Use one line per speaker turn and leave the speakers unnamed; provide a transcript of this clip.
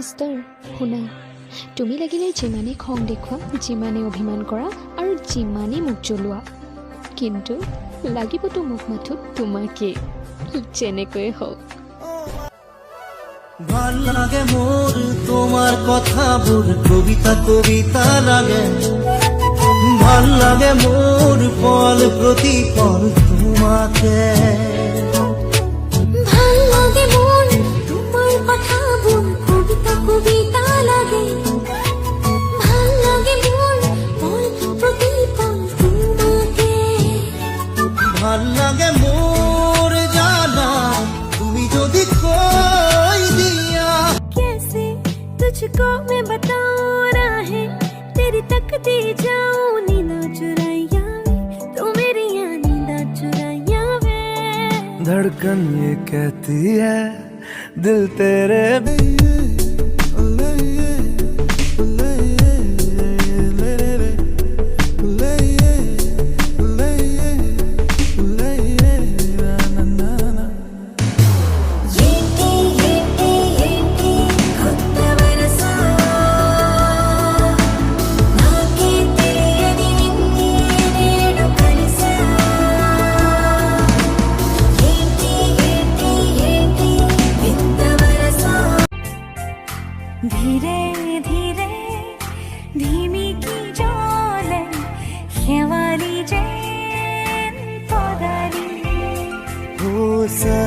Mister শুনা, তুমি লাগিলে যিমানে খং দেখুওৱা, যিমানে অভিমান কৰা আৰু যিমানে মুখ জ্বলোৱা, কিন্তু লাগিবতো মোক মাথোঁ তোমাকেই, যেনেকৈয়ে হওক।
ভাল লাগে মোৰ তোমাৰ কথাবোৰ, কবিতা কবিতা লাগে। ভাল লাগে মোৰ পল প্ৰতি পল তোমাকে।
ভাল লাগে মোৰ তোমাৰ কথাবোৰ, কবিতা কবিতা লাগে। ভাল লাগে মোৰ পল প্ৰতি পল তোমাকে।
ভাল লাগে মোৰ জানা তুমি যদি কৈ দিয়া।
कैसे तुझको मैं बताऊं राहें तेरी तकती जाऊं, नींदा चुराइया वे तू मेरी नींदा चुराइया वे।
धड़कन ये कहती है दिल तेरे
धीरे धीरे धीमी की जोले खेवाली जैन पौधारी
हो सा